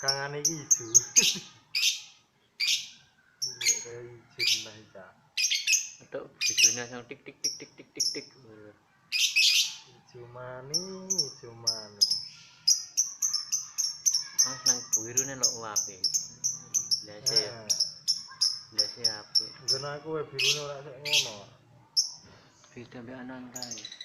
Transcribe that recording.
Kangane iki ijo. Kayak ijo lah ya. Untuk videonya langsung tik tik tik tik tik tik tik. Ijo mani. Mas nang biru nih lo wape. Biasa ya. Biasa apa? Nggon aku wae birune ora sek ngono. Beda mbek anan kae.